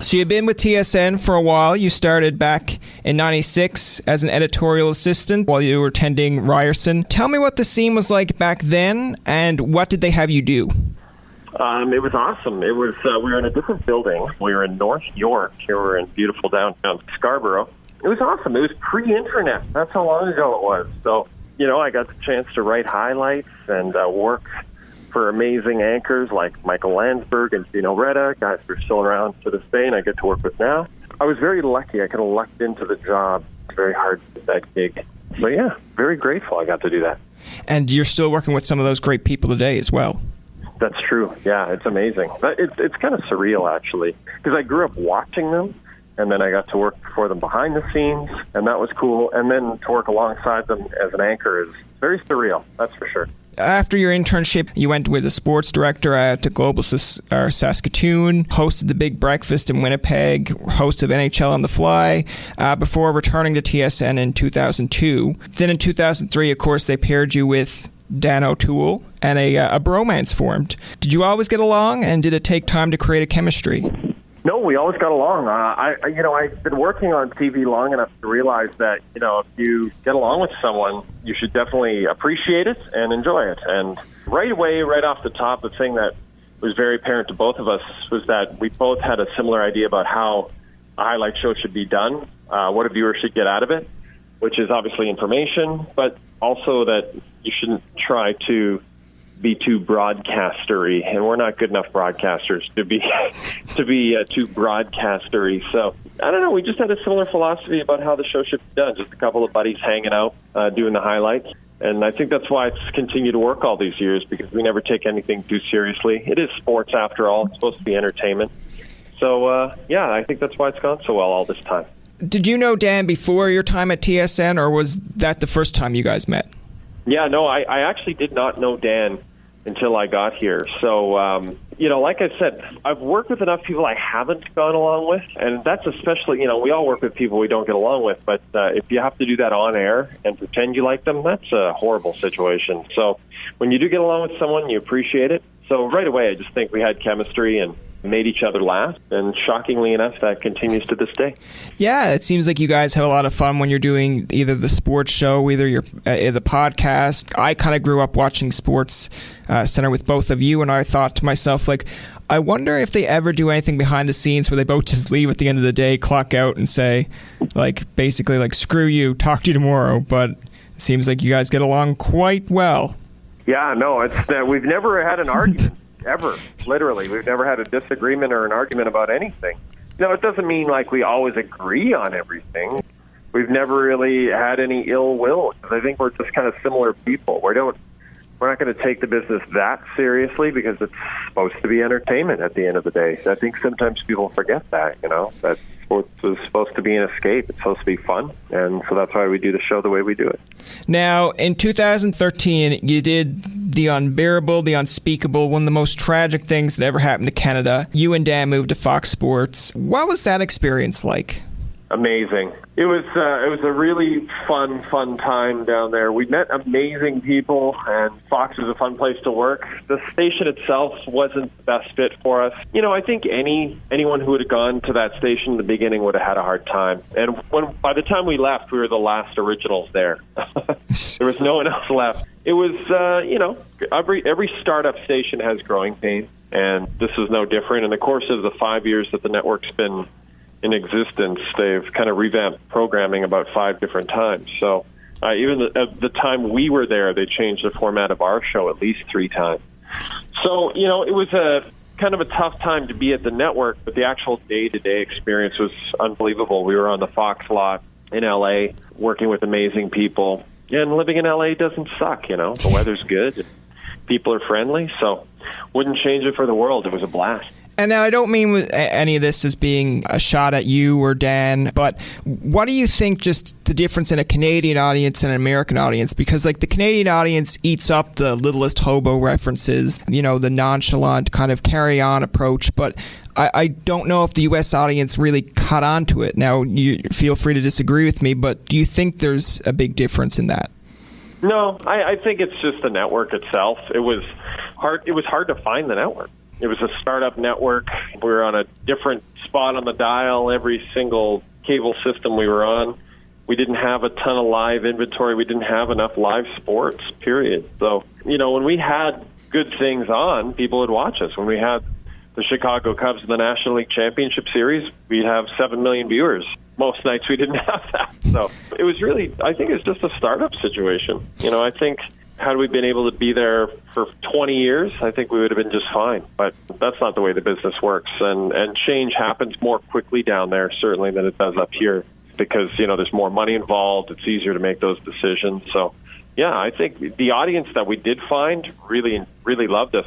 So you've been with TSN for a while. You started back in 96 as an editorial assistant while you were attending Ryerson. Tell me what the scene was like back then, and what did they have you do? It was awesome. It was we were in a different building. We were in North York. Here we're in beautiful downtown Scarborough. It was awesome. It was pre-internet. That's how long ago it was. So, I got the chance to write highlights and work for amazing anchors like Michael Landsberg and Jay Onrait, guys who are still around to this day and I get to work with now. I was very lucky. I kind of lucked into the job. It's very hard to get that gig. So, yeah, very grateful I got to do that. And you're still working with some of those great people today as well. That's true. Yeah, it's amazing. But it's kind of surreal, actually, because I grew up watching them, and then I got to work for them behind the scenes, and that was cool. And then to work alongside them as an anchor is very surreal, that's for sure. After your internship, you went with a sports director to Global Saskatoon, hosted the Big Breakfast in Winnipeg, hosted NHL on the Fly, before returning to TSN in 2002. Then in 2003, of course, they paired you with Dan O'Toole, and a bromance formed. Did you always get along, and did it take time to create a chemistry? No, we always got along. I've been working on TV long enough to realize that, if you get along with someone, you should definitely appreciate it and enjoy it. And right away, right off the top, the thing that was very apparent to both of us was that we both had a similar idea about how a highlight show should be done, what a viewer should get out of it, which is obviously information, but also that you shouldn't try to be too broadcastery, and we're not good enough broadcasters to be too broadcastery. So I don't know. We just had a similar philosophy about how the show should be done. Just a couple of buddies hanging out, doing the highlights, and I think that's why it's continued to work all these years, because we never take anything too seriously. It is sports after all. It's supposed to be entertainment. So I think that's why it's gone so well all this time. Did you know Dan before your time at TSN, or was that the first time you guys met? Yeah, no, I actually did not know Dan until I got here. So, like I said, I've worked with enough people I haven't gone along with, and that's especially, we all work with people we don't get along with, but if you have to do that on air and pretend you like them, that's a horrible situation. So when you do get along with someone, you appreciate it. So right away, I just think we had chemistry and made each other laugh, and shockingly enough, that continues to this day. Yeah, it seems like you guys have a lot of fun when you're doing either the sports show, either the podcast. I kind of grew up watching Sports Center with both of you, and I thought to myself, I wonder if they ever do anything behind the scenes where they both just leave at the end of the day, clock out, and say, basically, screw you, talk to you tomorrow. But it seems like you guys get along quite well. Yeah, no, it's we've never had an argument. Ever. Literally. We've never had a disagreement or an argument about anything. It doesn't mean we always agree on everything. We've never really had any ill will, because I think we're just kind of similar people. We're not going to take the business that seriously, because it's supposed to be entertainment at the end of the day. I think sometimes people forget that, that sports is supposed to be an escape. It's supposed to be fun, and so that's why we do the show the way we do it. Now, in 2013, you did the unbearable, the unspeakable, one of the most tragic things that ever happened to Canada. You and Dan moved to Fox Sports. What was that experience like? Amazing. It was a really fun time down there. We met amazing people, and Fox is a fun place to work. The station itself wasn't the best fit for us. I think anyone who would have gone to that station in the beginning would have had a hard time. And by the time we left, we were the last originals there. There was no one else left. It was, every startup station has growing pains, and this is no different. In the course of the 5 years that the network's been in existence, they've kind of revamped programming about 5 different times. So even the time we were there, they changed the format of our show at least 3 times. So, it was a kind of a tough time to be at the network, but the actual day-to-day experience was unbelievable. We were on the Fox lot in L.A., working with amazing people. And living in L.A. doesn't suck, The weather's good. People are friendly, so wouldn't change it for the world. It was a blast. And now I don't mean with any of this as being a shot at you or Dan, but what do you think just the difference in a Canadian audience and an American audience? Because the Canadian audience eats up the littlest hobo references, the nonchalant kind of carry-on approach, but I don't know if the U.S. audience really caught on to it. Now, you feel free to disagree with me, but do you think there's a big difference in that? No, I think it's just the network itself. It was hard to find the network. It was a startup network. We were on a different spot on the dial every single cable system we were on. We didn't have a ton of live inventory. We didn't have enough live sports, period. So, when we had good things on, people would watch us. When we had the Chicago Cubs in the National League Championship Series, we'd have 7 million viewers. Most nights we didn't have that. So it was really, I think it's just a startup situation. I think had we been able to be there for 20 years, I think we would have been just fine. But that's not the way the business works. And change happens more quickly down there, certainly, than it does up here. Because, there's more money involved. It's easier to make those decisions. So, yeah, I think the audience that we did find really, really loved us.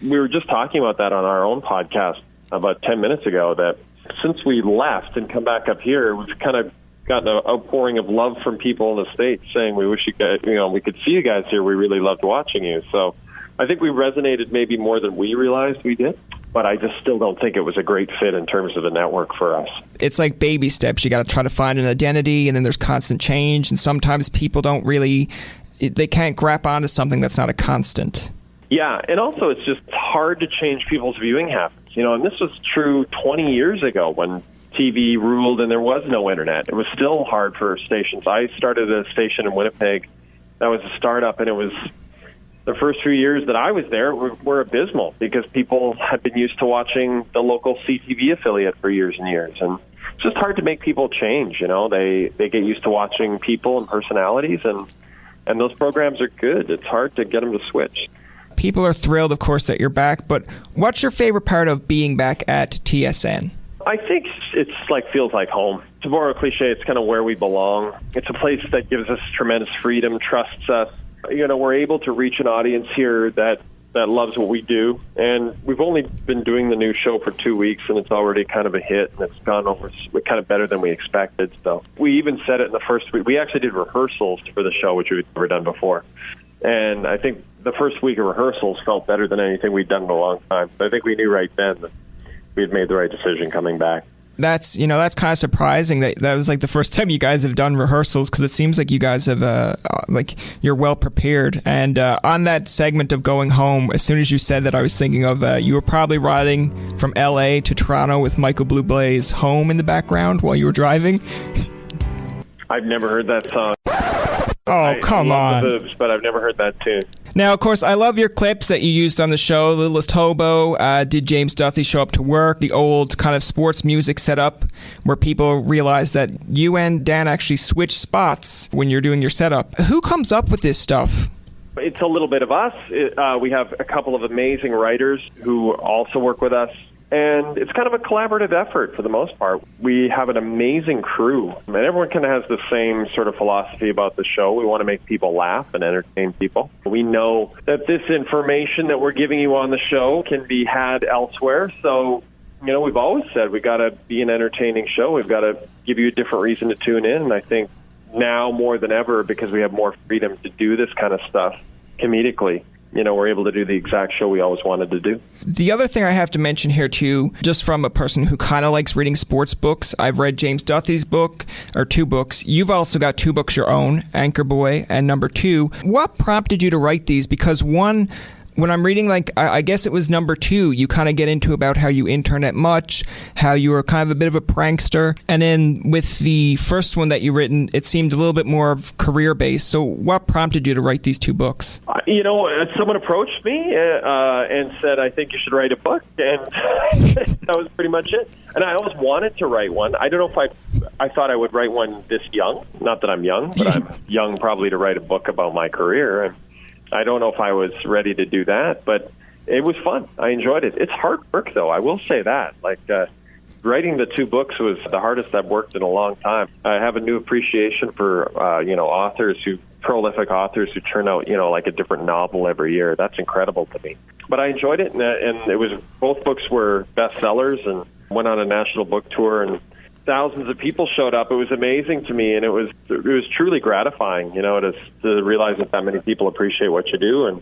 We were just talking about that on our own podcast about 10 minutes ago, that since we left and come back up here, we've kind of gotten a outpouring of love from people in the States saying, we wish you guys, we could see you guys here. We really loved watching you. So I think we resonated maybe more than we realized we did. But I just still don't think it was a great fit in terms of the network for us. It's like baby steps. You got to try to find an identity, and then there's constant change. And sometimes people they can't grab onto something that's not a constant. Yeah, and also it's just hard to change people's viewing habits. And this was true 20 years ago when TV ruled and there was no internet. It was still hard for stations. I started a station in Winnipeg that was a startup, and it was the first few years that I was there were abysmal because people had been used to watching the local CTV affiliate for years and years. And it's just hard to make people change, They get used to watching people and personalities, and those programs are good. It's hard to get them to switch. People are thrilled, of course, that you're back, but what's your favorite part of being back at TSN? I think it's feels like home. To borrow a cliche, it's kind of where we belong. It's a place that gives us tremendous freedom, trusts us. We're able to reach an audience here that loves what we do. And we've only been doing the new show for 2 weeks, and it's already kind of a hit, and it's gone over kind of better than we expected. So we even said it in the first week. We actually did rehearsals for the show, which we've never done before. And I think the first week of rehearsals felt better than anything we'd done in a long time. So I think we knew right then that we had made the right decision coming back. That's kind of surprising that was like the first time you guys have done rehearsals, because it seems like you guys have you're well prepared. And on that segment of going home, as soon as you said that, I was thinking of you were probably riding from LA to Toronto with Michael Bublé's Home in the background while you were driving. I've never heard that song. Come on. The Boobs, but I've never heard that tune. Now, of course, I love your clips that you used on the show. Littlest Hobo, Did James Duthie Show Up to Work? The old kind of sports music setup where people realize that you and Dan actually switch spots when you're doing your setup. Who comes up with this stuff? It's a little bit of us. We have a couple of amazing writers who also work with us. And it's kind of a collaborative effort for the most part. We have an amazing crew, and everyone kind of has the same sort of philosophy about the show. We want to make people laugh and entertain people. We know that this information that we're giving you on the show can be had elsewhere. So, we've always said we got to be an entertaining show. We've got to give you a different reason to tune in. And I think now more than ever, because we have more freedom to do this kind of stuff comedically, we're able to do the exact show we always wanted to do. The other thing I have to mention here, too, just from a person who kind of likes reading sports books, I've read James Duthie's book, or 2 books. You've also got 2 books your own, Anchorboy and Number Two. What prompted you to write these? Because one, when I'm reading, I guess it was Number Two, you kind of get into about how you intern at Much, how you were kind of a bit of a prankster. And then with the first one that you written, it seemed a little bit more of career-based. So what prompted you to write these 2 books? Someone approached me and said, I think you should write a book. And that was pretty much it. And I always wanted to write one. I don't know if I thought I would write one this young. Not that I'm young, but I'm young probably to write a book about my career. And I don't know if I was ready to do that, but it was fun. I enjoyed it. It's hard work, though. I will say that. Writing the 2 books was the hardest I've worked in a long time. I have a new appreciation for, prolific authors who turn out, like a different novel every year. That's incredible to me. But I enjoyed it, and it was, both books were bestsellers and went on a national book tour, and thousands of people showed up. It was amazing to me, and it was truly gratifying, to realize that many people appreciate what you do. And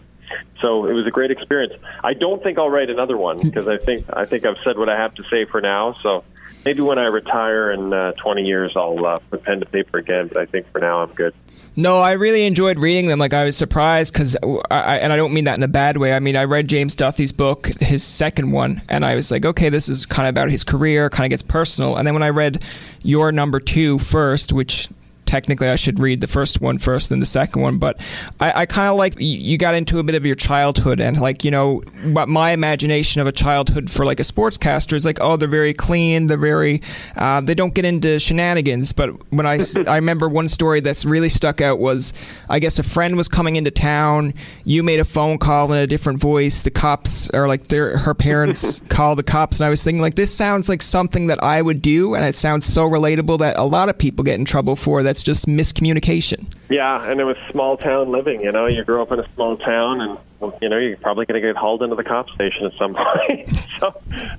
so it was a great experience. I don't think I'll write another one because I think I've said what I have to say for now. So maybe when I retire in 20 years, I'll put pen to paper again. But I think for now, I'm good. No, I really enjoyed reading them. Like, I was surprised because, and I don't mean that in a bad way. I mean, I read James Duthie's book, his second one, and I was like, okay, this is kind of about his career, kind of gets personal. And then when I read your number two first, which technically I should read the first one first, then the second one, but I kind of like you got into a bit of your childhood, and like, you know, what my imagination of a childhood for like a sportscaster is like, oh, they're very clean, they're very they don't get into shenanigans. But when I remember one story that's really stuck out was, I guess a friend was coming into town, you made a phone call in a different voice, the cops, or like her parents called the cops, and I was thinking, like, this sounds like something that I would do, and it sounds so relatable that a lot of people get in trouble for. That's just miscommunication. Yeah, and it was small town living, you know. You grow up in a small town, and, you know, you're probably going to get hauled into the cop station at some point.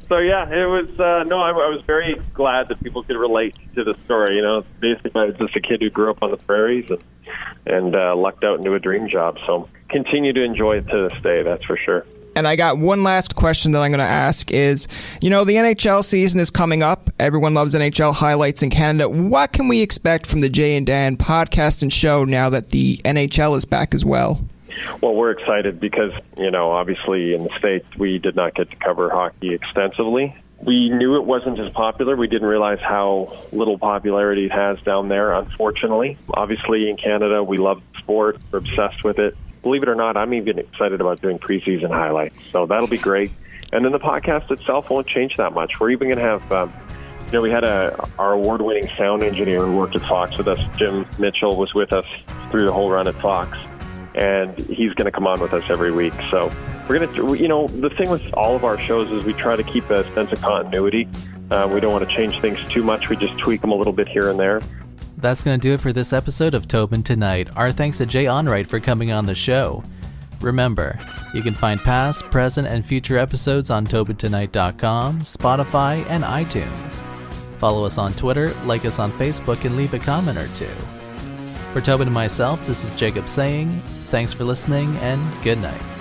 so yeah, it was, no, I was very glad that people could relate to the story. You know, basically I was just a kid who grew up on the prairies and lucked out into a dream job. So continue to enjoy it to this day, that's for sure. And I got one last question that I'm going to ask is, you know, the NHL season is coming up. Everyone loves NHL highlights in Canada. What can we expect from the Jay and Dan podcast and show now that the NHL is back as well? Well, we're excited because, you know, obviously in the States, we did not get to cover hockey extensively. We knew it wasn't as popular. We didn't realize how little popularity it has down there, unfortunately. Obviously, in Canada, we love the sport. We're obsessed with it. Believe it or not, I'm even excited about doing preseason highlights. So that'll be great. And then the podcast itself won't change that much. We're even going to have, you know, we had our award-winning sound engineer who worked at Fox with us. Jim Mitchell was with us through the whole run at Fox. And he's going to come on with us every week. So we're going to, you know, the thing with all of our shows is we try to keep a sense of continuity. We don't want to change things too much. We just tweak them a little bit here and there. That's going to do it for this episode of Tobin Tonight. Our thanks to Jay Onrait for coming on the show. Remember, you can find past, present, and future episodes on TobinTonight.com, Spotify, and iTunes. Follow us on Twitter, like us on Facebook, and leave a comment or two. For Tobin and myself, this is Jacob saying, thanks for listening, and good night.